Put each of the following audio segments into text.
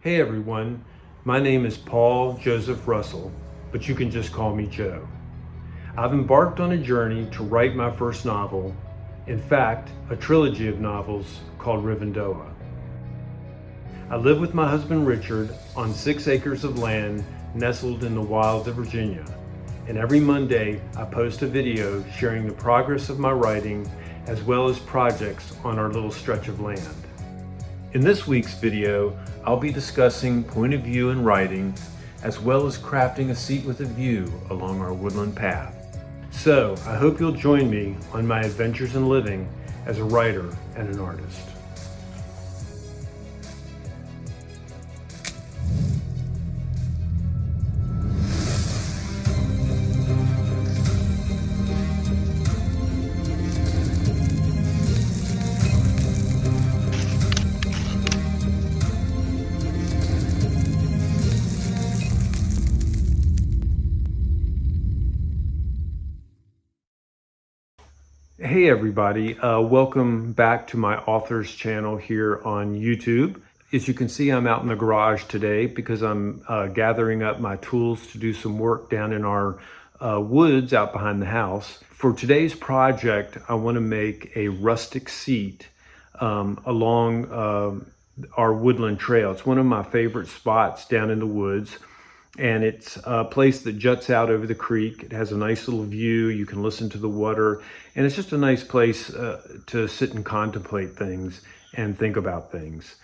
Hey everyone, my name is Paul Joseph Russell, but you can just call me Joe. I've embarked on a journey to write my first novel, in fact, a trilogy of novels called Rivendoah. I live with my husband Richard on 6 acres of land nestled in the wilds of Virginia, and every Monday I post a video sharing the progress of my writing as well as projects on our little stretch of land. In this week's video, I'll be discussing point of view in writing, as well as crafting a seat with a view along our woodland path. So, I hope you'll join me on my adventures in living as a writer and an artist. Hey everybody, welcome back to my author's channel here on YouTube. As you can see, I'm out in the garage today because I'm gathering up my tools to do some work down in our woods out behind the house. For today's project, I want to make a rustic seat along our woodland trail. It's one of my favorite spots down in the woods. And it's a place that juts out over the creek. It has a nice little view. You can listen to the water. And it's just a nice place to sit and contemplate things and think about things.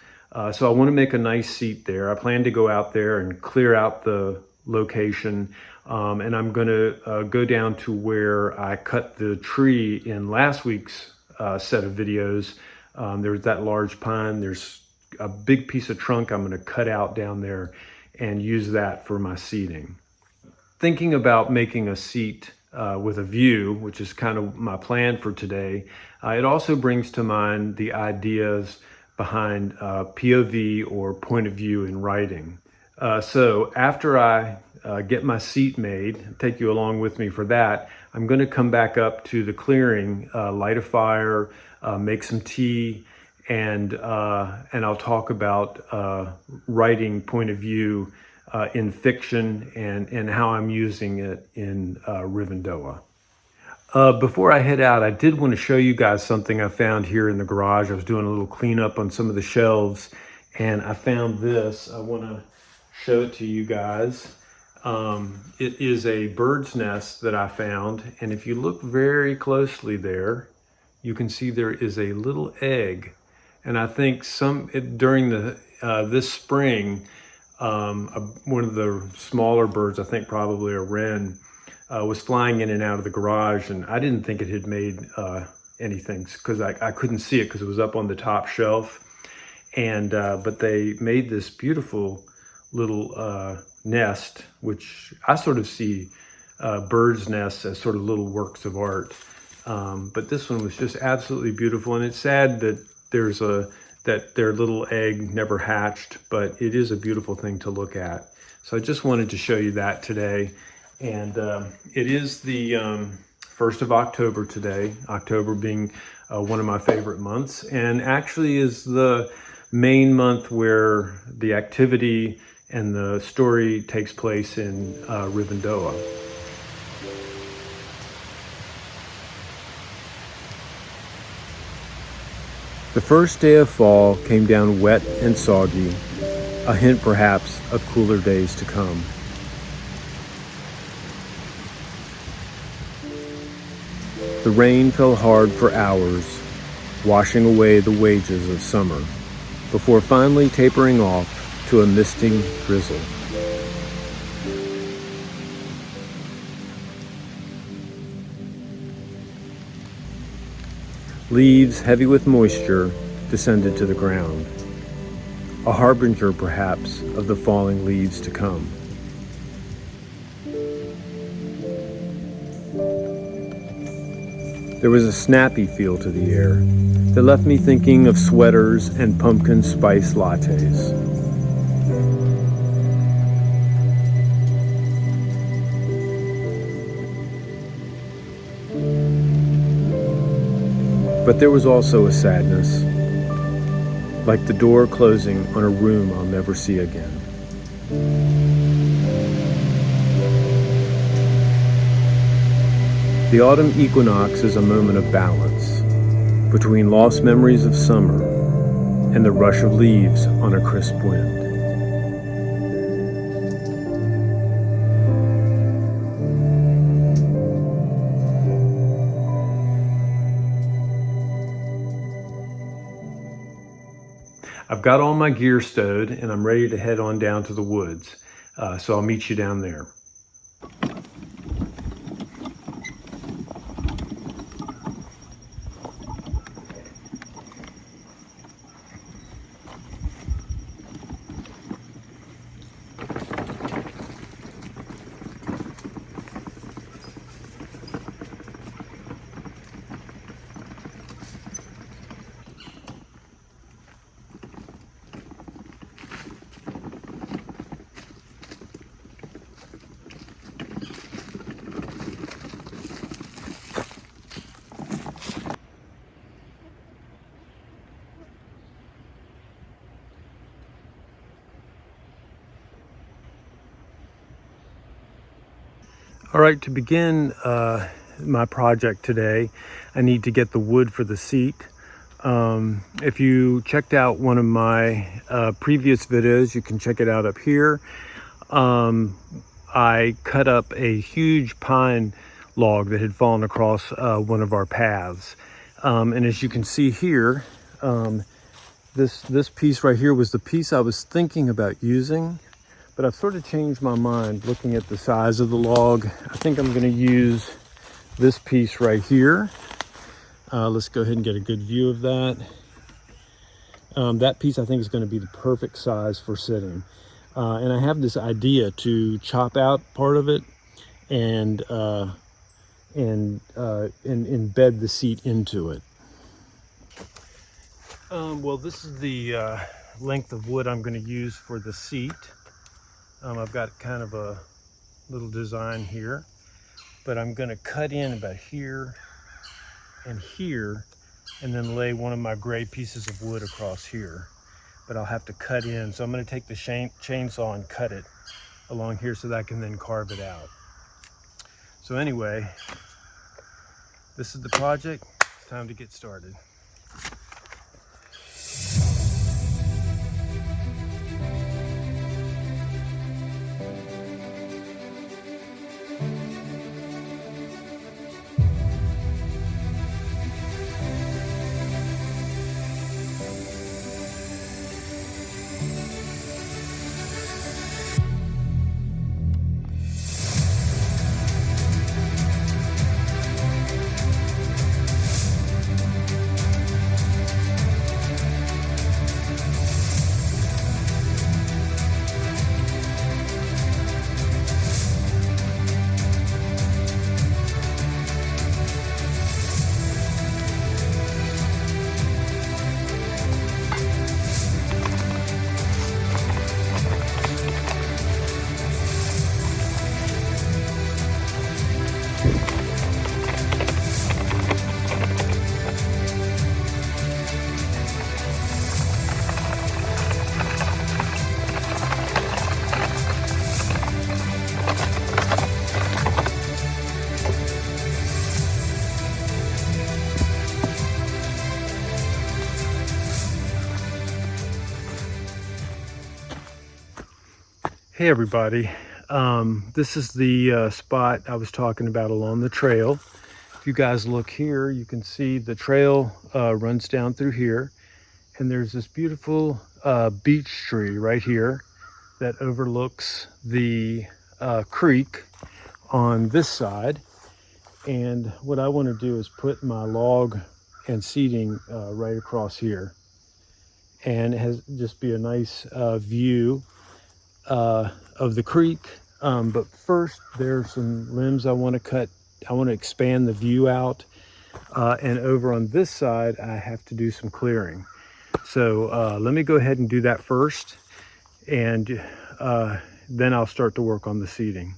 So I want to make a nice seat there. I plan to go out there and clear out the location. And I'm going to go down to where I cut the tree in last week's set of videos. There's that large pine. There's a big piece of trunk I'm going to cut out down there and use that for my seating. Thinking about making a seat with a view, which is kind of my plan for today, it also brings to mind the ideas behind POV or point of view in writing. So after I get my seat made, take you along with me for that, I'm going to come back up to the clearing, light a fire, make some tea, and I'll talk about writing point of view in fiction and how I'm using it in Rivendoah. Before I head out, I did want to show you guys something I found here in the garage. I was doing a little cleanup on some of the shelves, and I found this. I want to show it to you guys. It is a bird's nest that I found, and if you look very closely there, you can see there is a little egg. And I think during this spring, one of the smaller birds, I think probably a wren, was flying in and out of the garage, and I didn't think it had made anything because I couldn't see it because it was up on the top shelf. And but they made this beautiful little nest, which I sort of see birds' nests as sort of little works of art. But this one was just absolutely beautiful, and it's sad that that their little egg never hatched, but it is a beautiful thing to look at. So I just wanted to show you that today. And it is the 1st of October today, October being one of my favorite months, and actually is the main month where the activity and the story takes place in Rivendoah. The first day of fall came down wet and soggy, a hint perhaps of cooler days to come. The rain fell hard for hours, washing away the wages of summer, before finally tapering off to a misting drizzle. Leaves heavy with moisture descended to the ground, a harbinger perhaps of the falling leaves to come. There was a snappy feel to the air that left me thinking of sweaters and pumpkin spice lattes. But there was also a sadness, like the door closing on a room I'll never see again. The autumn equinox is a moment of balance between lost memories of summer and the rush of leaves on a crisp wind. I've got all my gear stowed and I'm ready to head on down to the woods. So I'll meet you down there. All right, to begin my project today, I need to get the wood for the seat. If you checked out one of my previous videos, you can check it out up here. I cut up a huge pine log that had fallen across one of our paths. And as you can see here, this piece right here was the piece I was thinking about using. But I've sort of changed my mind looking at the size of the log. I think I'm gonna use this piece right here. Let's go ahead and get a good view of that. That piece I think is gonna be the perfect size for sitting. And I have this idea to chop out part of it and embed the seat into it. Well, this is the length of wood I'm gonna use for the seat. I've got kind of a little design here, but I'm going to cut in about here and here, and then lay one of my gray pieces of wood across here. But I'll have to cut in, so I'm going to take the chainsaw and cut it along here so that I can then carve it out. So anyway, this is the project. Time to get started. Hey everybody, this is the spot I was talking about along the trail. If you guys look here, you can see the trail runs down through here, and there's this beautiful beech tree right here that overlooks the creek on this side. And what I want to do is put my log and seating right across here, and it has just be a nice view of the creek. But first there's some limbs I want to cut. I want to expand the view out, and over on this side I have to do some clearing. So let me go ahead and do that first, and then I'll start to work on the seating.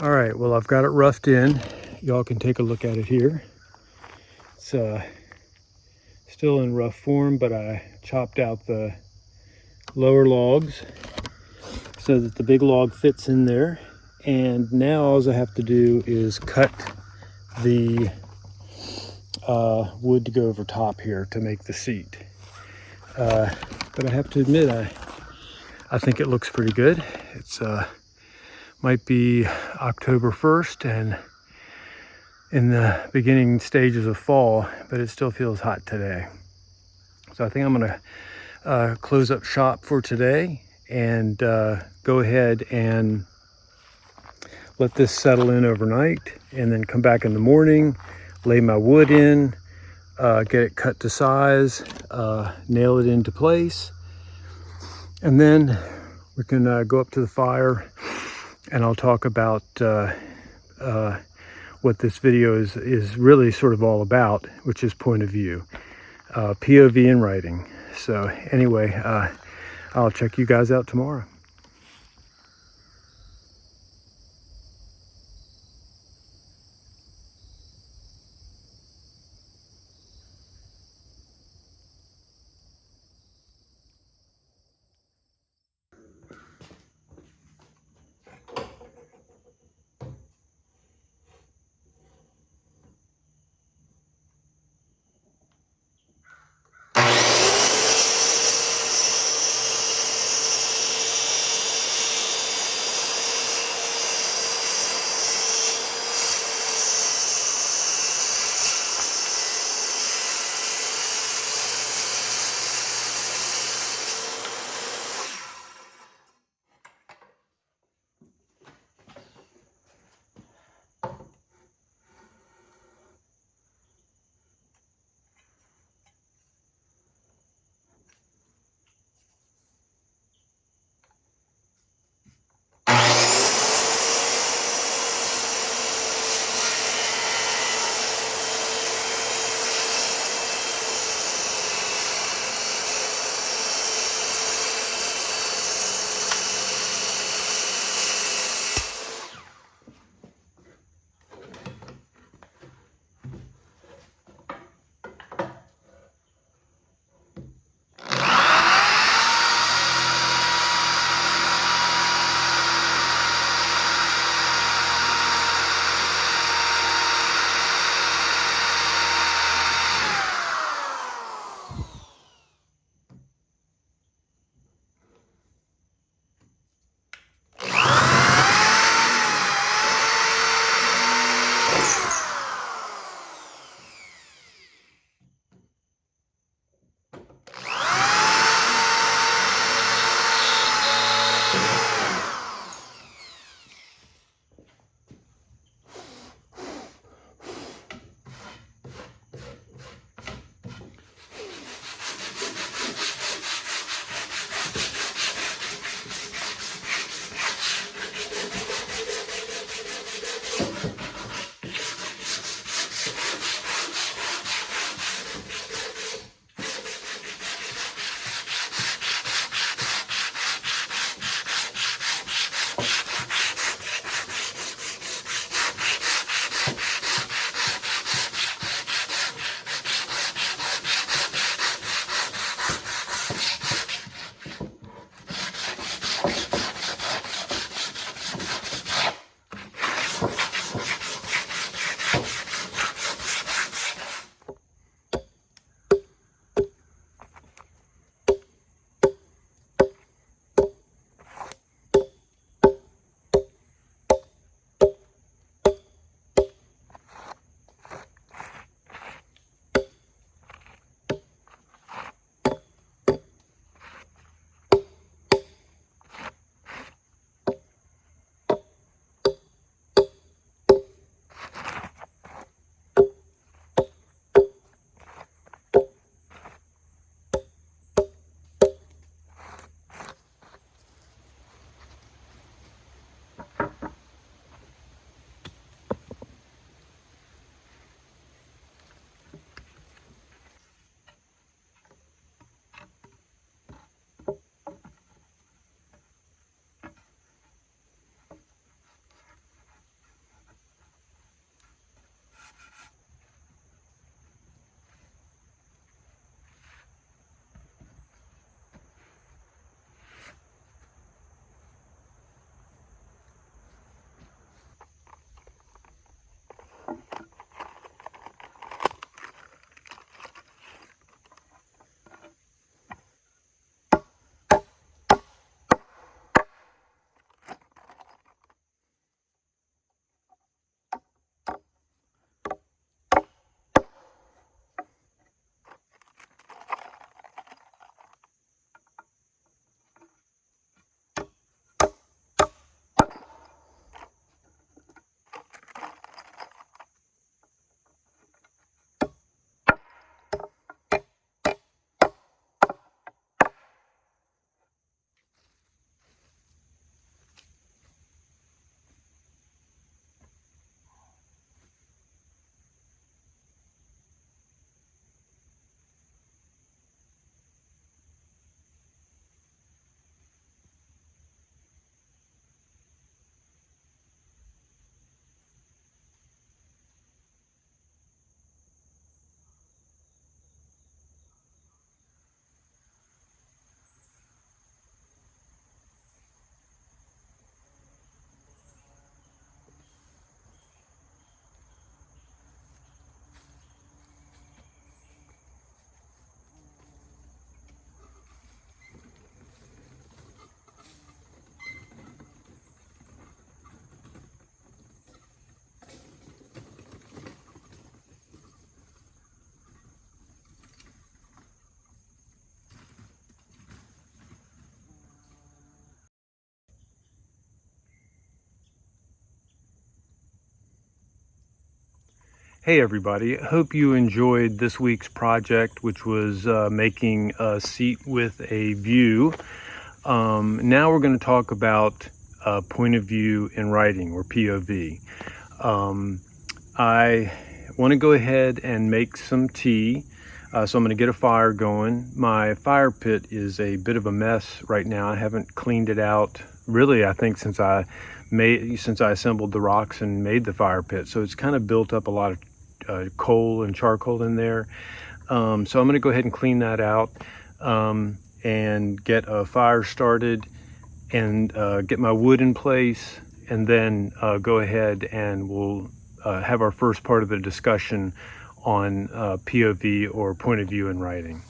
All right, well, I've got it roughed in. Y'all can take a look at it here. It's still in rough form, but I chopped out the lower logs so that the big log fits in there. And now all I have to do is cut the wood to go over top here to make the seat. But I have to admit, I think it looks pretty good. It's might be October 1st and in the beginning stages of fall, but it still feels hot today. So I think I'm gonna close up shop for today and go ahead and let this settle in overnight, and then come back in the morning, lay my wood in, get it cut to size, nail it into place, and then we can go up to the fire and I'll talk about what this video is really sort of all about, which is point of view, POV in writing. So anyway, I'll check you guys out tomorrow. Hey everybody, hope you enjoyed this week's project, which was making a seat with a view. Now we're going to talk about point of view in writing, or POV. I want to go ahead and make some tea, so I'm going to get a fire going. My fire pit is a bit of a mess right now. I haven't cleaned it out really, I think, since I assembled the rocks and made the fire pit, so it's kind of built up a lot of coal and charcoal in there. So I'm going to go ahead and clean that out and get a fire started and get my wood in place, and then go ahead and we'll have our first part of the discussion on POV, or point of view in writing.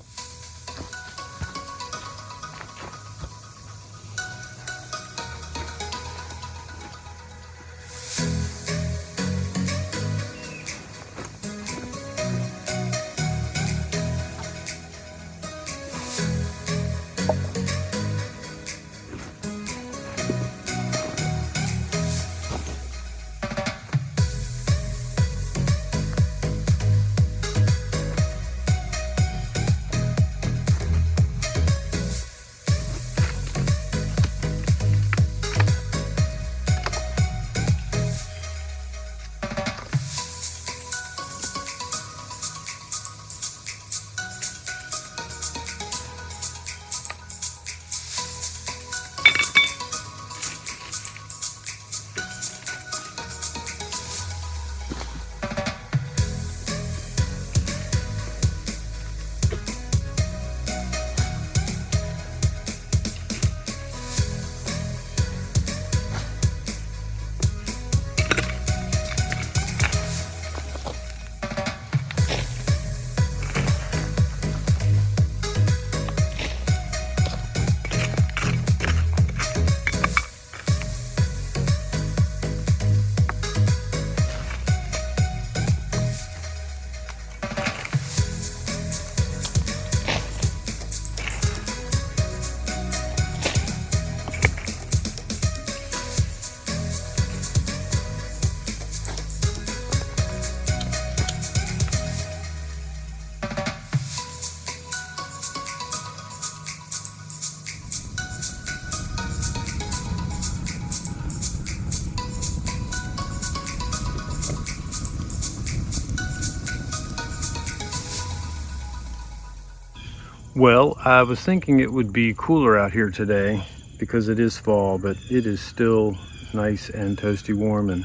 Well, I was thinking it would be cooler out here today because it is fall, but it is still nice and toasty warm, and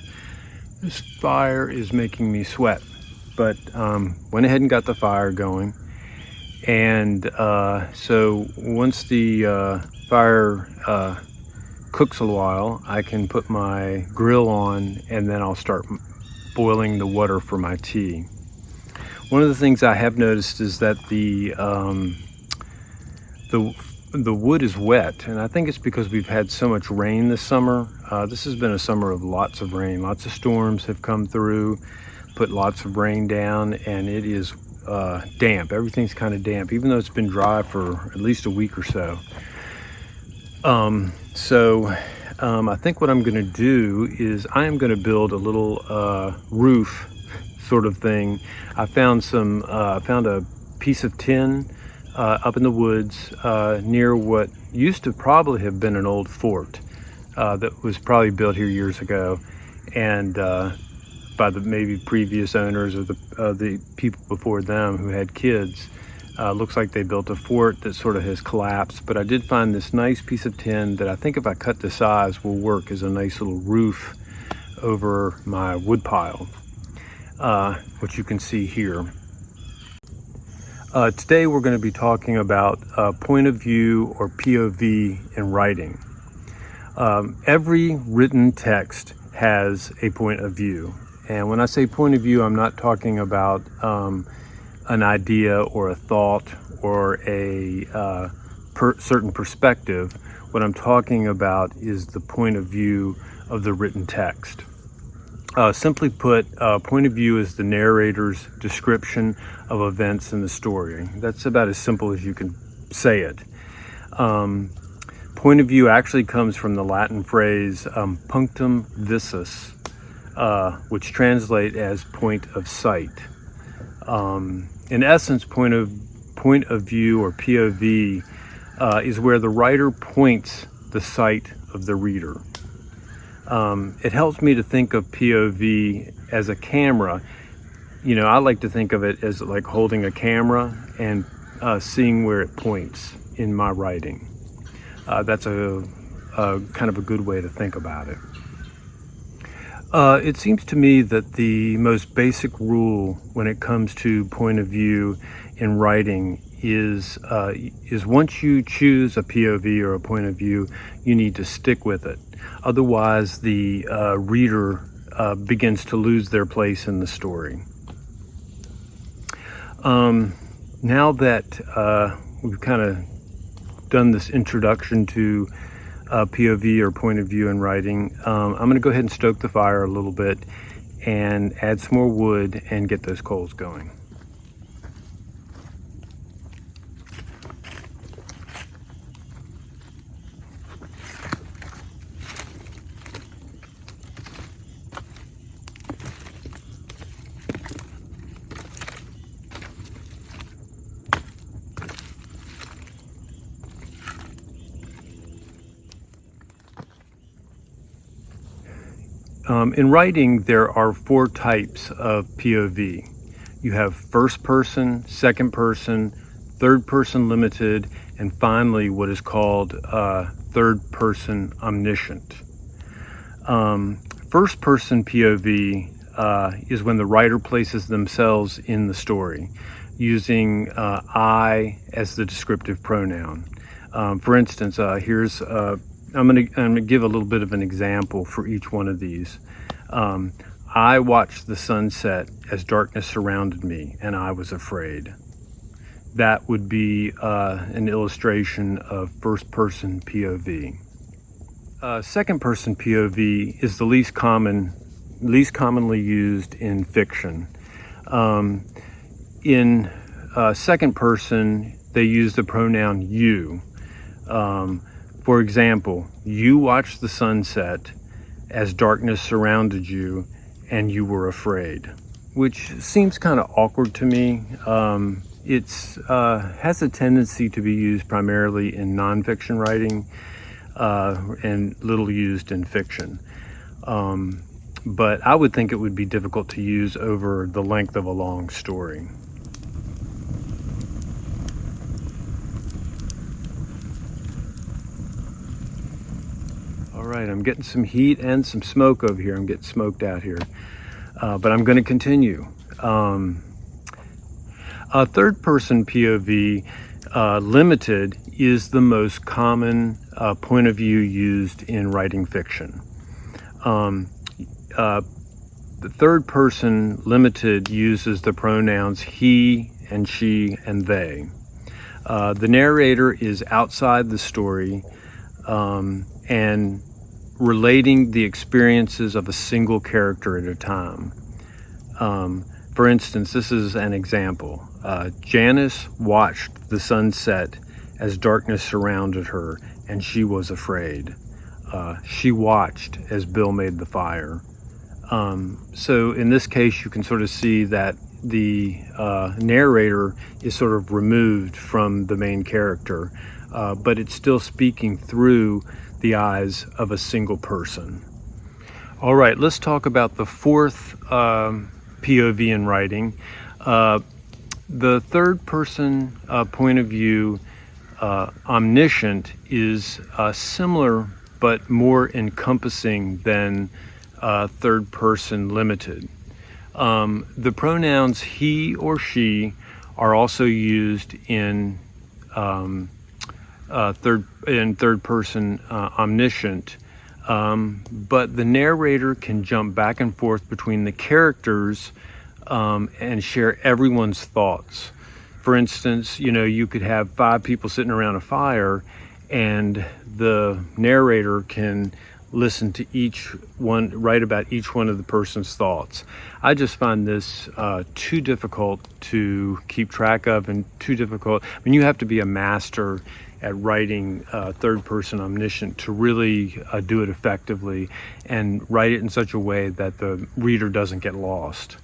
this fire is making me sweat. But went ahead and got the fire going, and so once the fire cooks a while, I can put my grill on, and then I'll start boiling the water for my tea. One of the things I have noticed is that the wood is wet, and I think it's because we've had so much rain this summer. This has been a summer of lots of rain. Lots of storms have come through, put lots of rain down, and it is damp. Everything's kind of damp, even though it's been dry for at least a week or so. I think what I'm going to do is I am going to build a little roof sort of thing. I found a piece of tin up in the woods near what used to probably have been an old fort that was probably built here years ago, and by the maybe previous owners or the people before them who had kids. Looks like they built a fort that sort of has collapsed, but I did find this nice piece of tin that I think if I cut the size will work as a nice little roof over my wood pile, which you can see here. Today we're going to be talking about point of view, or POV, in writing. Every written text has a point of view, and when I say point of view, I'm not talking about an idea or a thought or a certain perspective. What I'm talking about is the point of view of the written text. Simply put, point of view is the narrator's description of events in the story. That's about as simple as you can say it. Point of view actually comes from the Latin phrase punctum visus, which translate as point of sight. In essence, point of view, or POV, is where the writer points the sight of the reader. It helps me to think of POV as a camera. You know, I like to think of it as like holding a camera and seeing where it points in my writing. That's a kind of a good way to think about it. It seems to me that the most basic rule when it comes to point of view in writing is once you choose a POV or a point of view, you need to stick with it. Otherwise, the reader begins to lose their place in the story. Now that we've kind of done this introduction to POV or point of view in writing, I'm going to go ahead and stoke the fire a little bit and add some more wood and get those coals going. In writing, there are 4 types of POV. You have first person, second person, third person limited, and finally what is called third person omniscient. First person POV is when the writer places themselves in the story, using I as the descriptive pronoun. For instance, here's I'm gonna give a little bit of an example for each one of these. I watched the sunset as darkness surrounded me, and I was afraid. That would be an illustration of first person POV. Second person POV is the least commonly used in fiction. In second person, they use the pronoun you. For example, you watched the sunset as darkness surrounded you and you were afraid, which seems kind of awkward to me. It has a tendency to be used primarily in nonfiction writing and little used in fiction. But I would think it would be difficult to use over the length of a long story. All right, I'm getting some heat and some smoke over here. I'm getting smoked out here, but I'm going to continue. Third person POV limited is the most common point of view used in writing fiction. The third person limited uses the pronouns he and she and they. The narrator is outside the story and relating the experiences of a single character at a time. For instance, this is an example. Janice watched the sunset as darkness surrounded her and she was afraid. She watched as Bill made the fire. So in this case, you can sort of see that the narrator is sort of removed from the main character, but it's still speaking through the eyes of a single person. All right, let's talk about the fourth POV in writing. The third person point of view, omniscient, is similar but more encompassing than third person limited. The pronouns he or she are also used in third person omniscient, but the narrator can jump back and forth between the characters and share everyone's thoughts. For instance, you know, you could have 5 people sitting around a fire and the narrator can listen to each one, write about each one of the person's thoughts. I just find this too difficult to keep track of and too difficult. I mean, you have to be a master at writing third person omniscient to really do it effectively and write it in such a way that the reader doesn't get lost.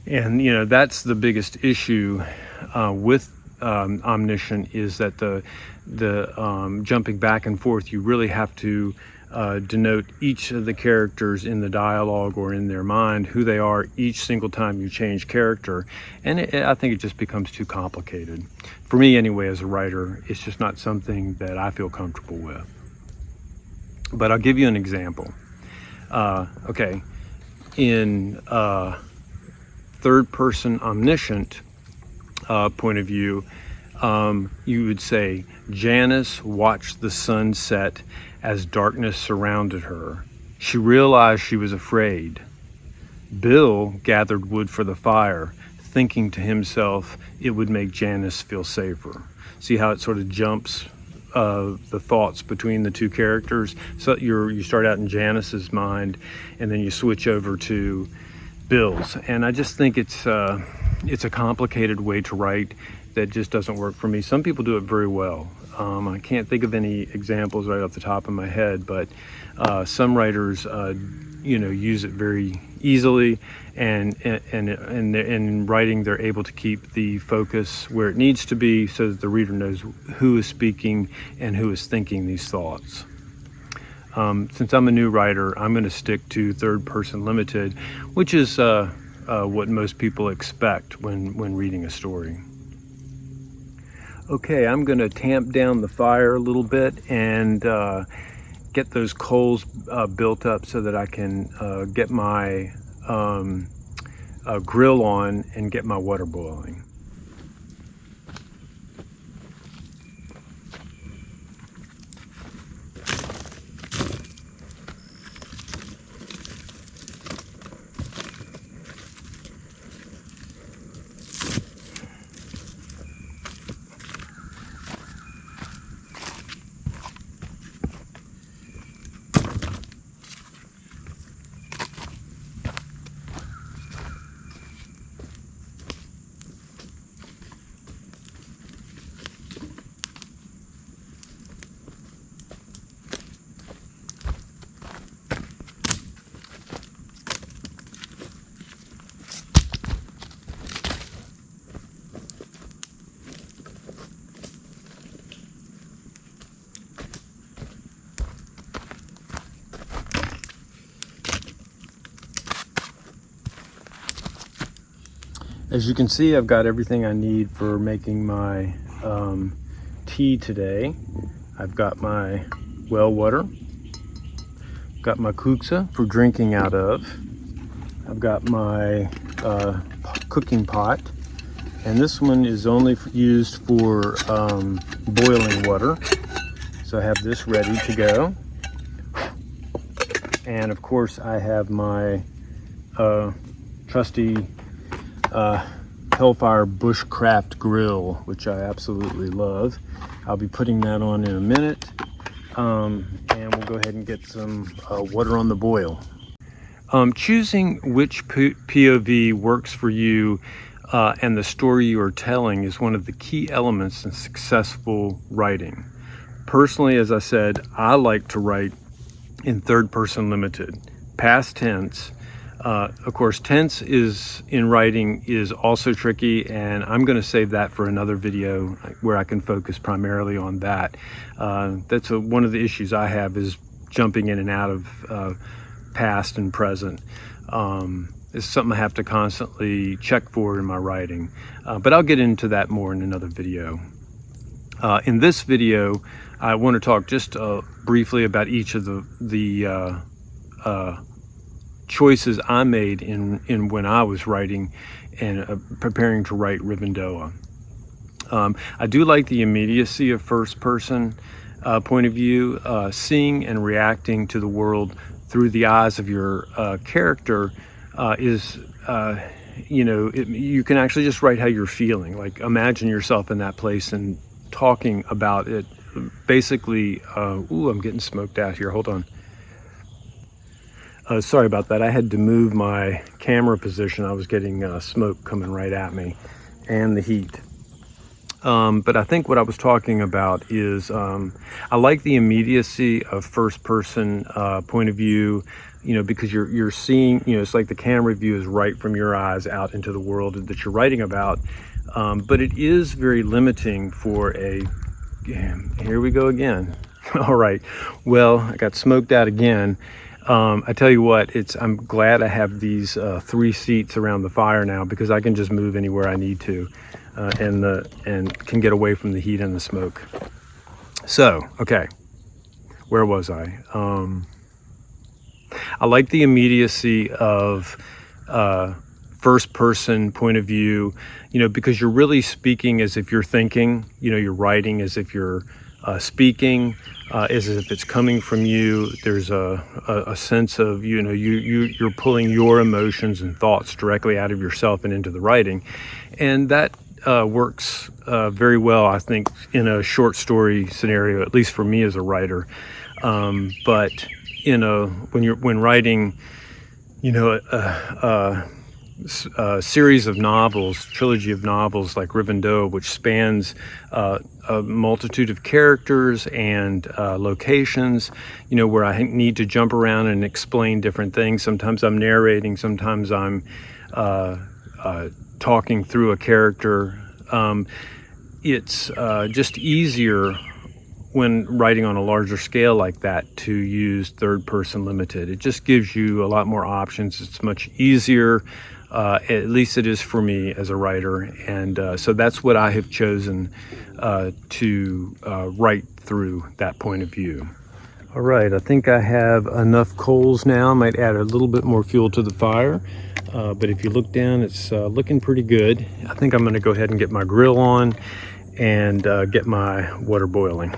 And you know, that's the biggest issue with omniscient, is that the jumping back and forth, you really have to denote each of the characters in the dialogue or in their mind, who they are each single time you change character. And I think it just becomes too complicated. For me anyway, as a writer, it's just not something that I feel comfortable with. But I'll give you an example. Okay, in third person omniscient point of view, you would say, Janice watched the sun set as darkness surrounded her. She realized she was afraid. Bill gathered wood for the fire, thinking to himself it would make Janice feel safer. See how it sort of jumps the thoughts between the two characters? So you start out in Janice's mind, and then you switch over to Bill's. And I just think it's a complicated way to write that just doesn't work for me. Some people do it very well. I can't think of any examples right off the top of my head, but some writers, use it very easily, and in writing they're able to keep the focus where it needs to be, so that the reader knows who is speaking and who is thinking these thoughts. Since I'm a new writer, I'm going to stick to third person limited, which is what most people expect when reading a story. Okay, I'm going to tamp down the fire a little bit and get those coals built up so that I can get my grill on and get my water boiling. As you can see, I've got everything I need for making my tea today. I've got my well water, got my kuksa for drinking out of, I've got my cooking pot, and this one is only used for boiling water. So I have this ready to go. And of course I have my trusty Hellfire Bushcraft grill, which I absolutely love. I'll be putting that on in a minute, and we'll go ahead and get some water on the boil. Choosing which POV works for you and the story you are telling is one of the key elements in successful writing. Personally, as I said, I like to write in third person limited, past tense. Of course, tense in writing is also tricky, and I'm going to save that for another video where I can focus primarily on that. That's one of the issues I have, is jumping in and out of past and present. It's something I have to constantly check for in my writing, but I'll get into that more in another video. In this video, I want to talk just briefly about each of the choices I made in when I was writing and preparing to write Rivendoah. I do like the immediacy of first person point of view. Seeing and reacting to the world through the eyes of your character is you can actually just write how you're feeling. Like, imagine yourself in that place and talking about it. Basically, ooh, I'm getting smoked out here, hold on. Sorry about that. I had to move my camera position. I was getting smoke coming right at me, and the heat. But I think what I was talking about is I like the immediacy of first person point of view, because you're seeing, it's like the camera view is right from your eyes out into the world that you're writing about. But it is very limiting for here we go again. All right, well, I got smoked out again. I tell you what, I'm glad I have these 3 seats around the fire now, because I can just move anywhere I need to, and can get away from the heat and the smoke. So, okay, where was I? I like the immediacy of first person point of view, because you're really speaking as if you're thinking, you're writing as if you're speaking, as if it's coming from you. There's a sense of, you're pulling your emotions and thoughts directly out of yourself and into the writing. And that works very well, I think, in a short story scenario, at least for me as a writer. But when writing, a series of novels, trilogy of novels like Rivendoah, which spans a multitude of characters and locations, where I need to jump around and explain different things. Sometimes I'm narrating, sometimes I'm talking through a character. It's just easier when writing on a larger scale like that to use third person limited. It just gives you a lot more options. It's much easier. At least it is for me as a writer, and so that's what I have chosen to write through that point of view. All right, I think I have enough coals now. I might add a little bit more fuel to the fire, but if you look down, it's looking pretty good. I think I'm going to go ahead and get my grill on and get my water boiling.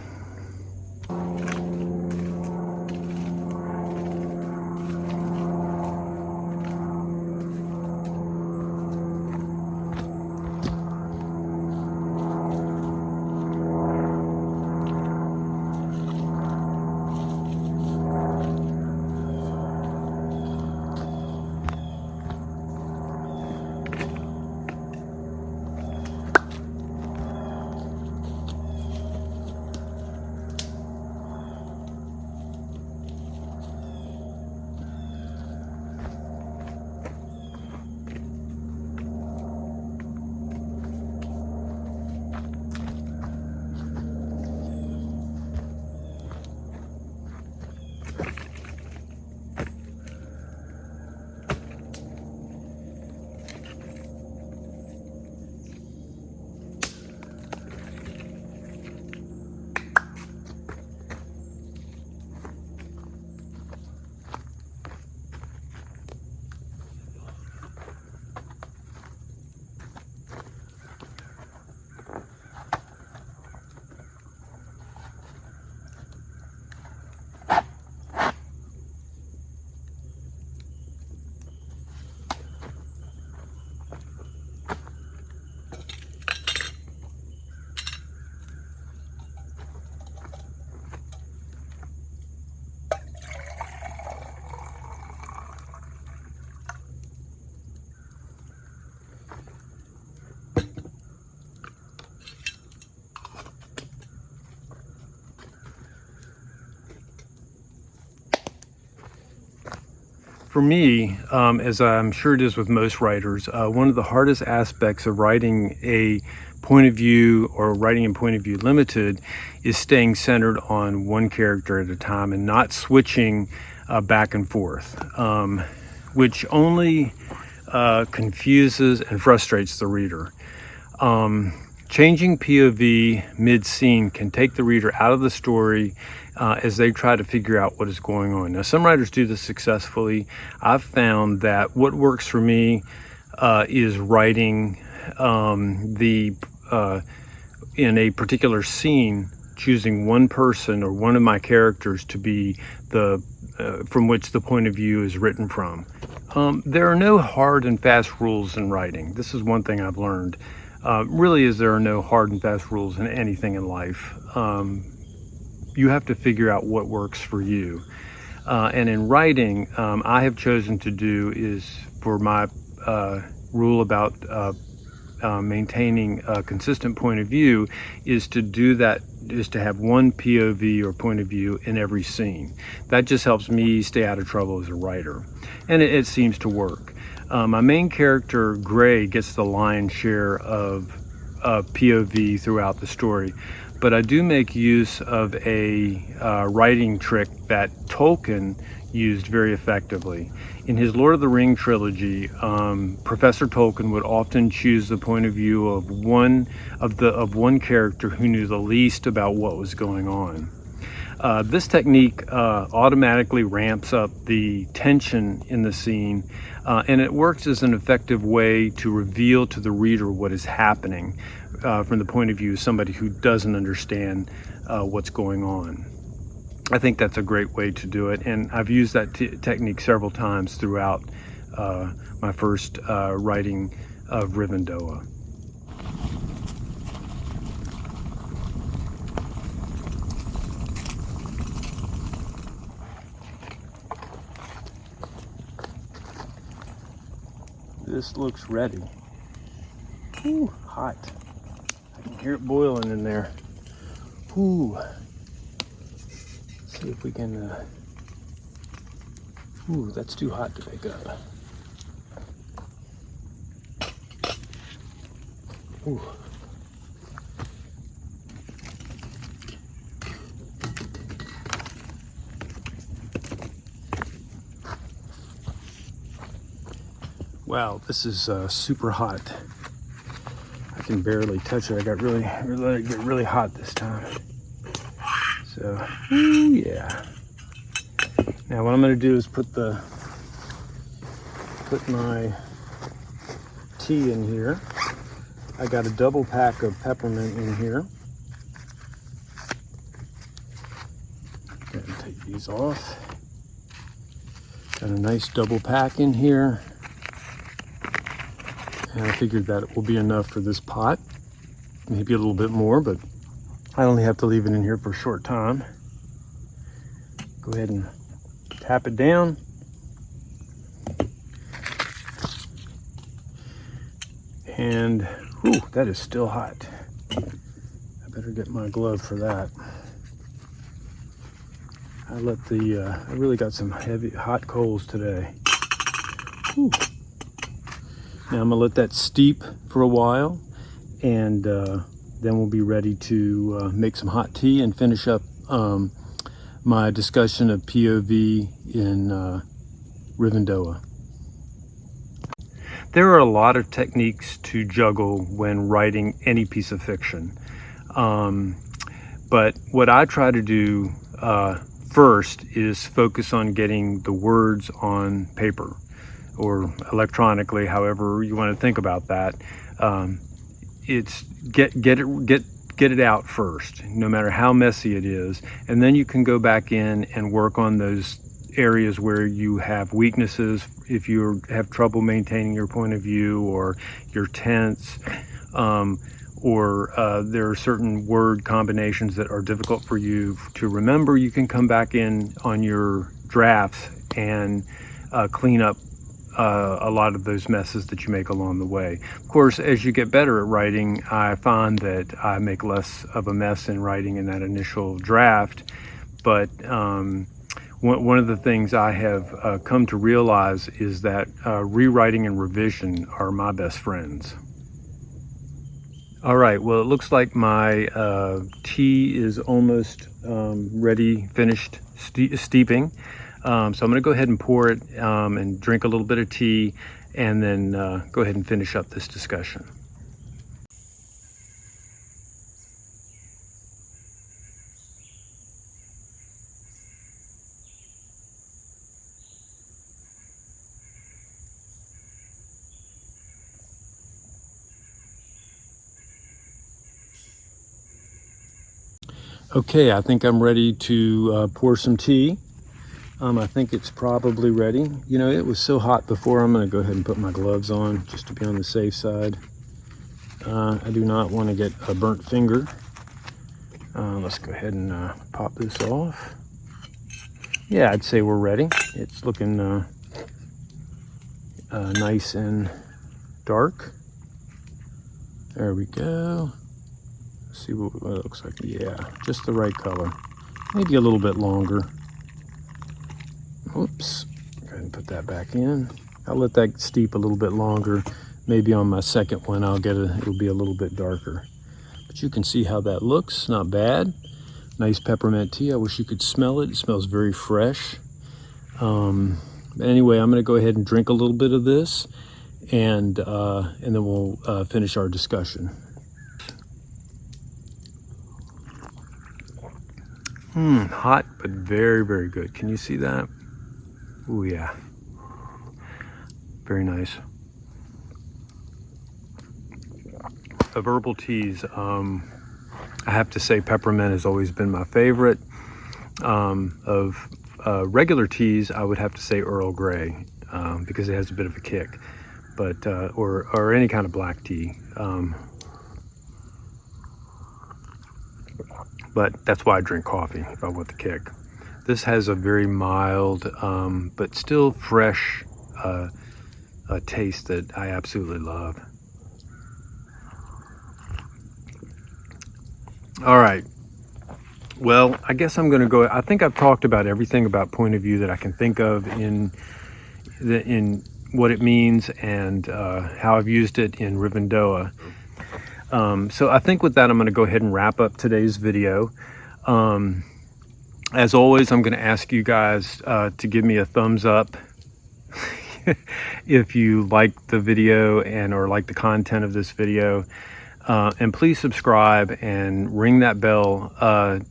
For me, as I'm sure it is with most writers, one of the hardest aspects of writing a point of view or writing in point of view limited is staying centered on one character at a time and not switching back and forth, which only confuses and frustrates the reader. Changing POV mid-scene can take the reader out of the story as they try to figure out what is going on. Now, some writers do this successfully. I've found that what works for me is writing in a particular scene, choosing one person or one of my characters to be the from which the point of view is written from. There are no hard and fast rules in writing. This is one thing I've learned. Really is there are no hard and fast rules in anything in life. You have to figure out what works for you. And in writing, I have chosen to do is for my rule about maintaining a consistent point of view is to do that, is to have one POV or point of view in every scene. That just helps me stay out of trouble as a writer, and it seems to work. My main character, Gray, gets the lion's share of POV throughout the story, but I do make use of a writing trick that Tolkien used very effectively. In his Lord of the Rings trilogy, Professor Tolkien would often choose the point of view of one character who knew the least about what was going on. This technique automatically ramps up the tension in the scene, and it works as an effective way to reveal to the reader what is happening from the point of view of somebody who doesn't understand what's going on. I think that's a great way to do it, and I've used that technique several times throughout my first writing of Rivendoah. This looks ready. Ooh, hot. I can hear it boiling in there. Ooh. See if we can, ooh, that's too hot to pick up. Ooh. Wow, this is super hot. I can barely touch it. I got let it get really hot this time. So, yeah. Now what I'm going to do is put my tea in here. I got a double pack of peppermint in here. Go ahead and take these off. Got a nice double pack in here. And I figured that it will be enough for this pot. Maybe a little bit more, but I only have to leave it in here for a short time. Go ahead and tap it down. And, whew, that is still hot. I better get my glove for that. I really got some heavy, hot coals today. Whew. Now I'm gonna let that steep for a while, and then we'll be ready to make some hot tea and finish up my discussion of POV in Rivendoah. There are a lot of techniques to juggle when writing any piece of fiction. But what I try to do first is focus on getting the words on paper or electronically, however you want to think about that. It's get it out first, no matter how messy it is, and then you can go back in and work on those areas where you have weaknesses. If you have trouble maintaining your point of view, or you're tense, or there are certain word combinations that are difficult for you to remember, you can come back in on your drafts and clean up a lot of those messes that you make along the way. Of course, as you get better at writing, I find that I make less of a mess in writing in that initial draft. But one of the things I have come to realize is that rewriting and revision are my best friends. All right, well, it looks like my tea is almost ready, finished steeping. So I'm going to go ahead and pour it and drink a little bit of tea, and then go ahead and finish up this discussion. Okay, I think I'm ready to pour some tea. I think it's probably ready. You know, it was so hot before. I'm going to go ahead and put my gloves on just to be on the safe side. I do not want to get a burnt finger. Let's go ahead and pop this off. Yeah, I'd say we're ready. It's looking nice and dark. There we go. Let's see what it looks like. Yeah, just the right color. Maybe a little bit longer. Oops. Go ahead and put that back in. I'll let that steep a little bit longer. Maybe on my second one, it'll be a little bit darker. But you can see how that looks. Not bad. Nice peppermint tea. I wish you could smell it. It smells very fresh. Anyway, I'm going to go ahead and drink a little bit of this, and then we'll finish our discussion. Hot, but very, very good. Can you see that? Oh yeah. Very nice. Of herbal teas, I have to say peppermint has always been my favorite. Of regular teas, I would have to say Earl Grey, because it has a bit of a kick, but or any kind of black tea. But that's why I drink coffee, if I want the kick. This has a very mild, but still fresh taste that I absolutely love. All right. Well, I guess I'm going to go. I think I've talked about everything about point of view that I can think of in what it means and how I've used it in Rivendoah. So I think with that, I'm going to go ahead and wrap up today's video. As always, I'm going to ask you guys to give me a thumbs up if you like the video or like the content of this video. And please subscribe and ring that bell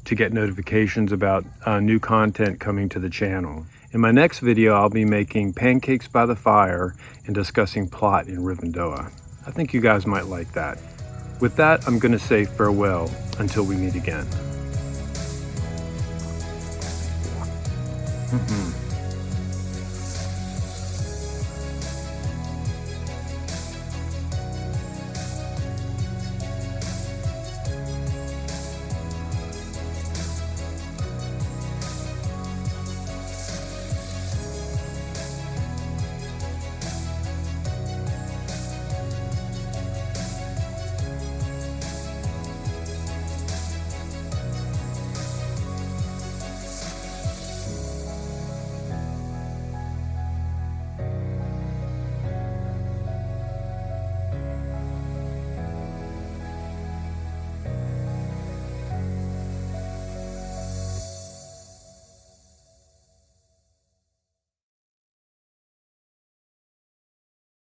to get notifications about new content coming to the channel. In my next video, I'll be making pancakes by the fire and discussing plot in Rivendoah. I think you guys might like that. With that, I'm going to say farewell until we meet again.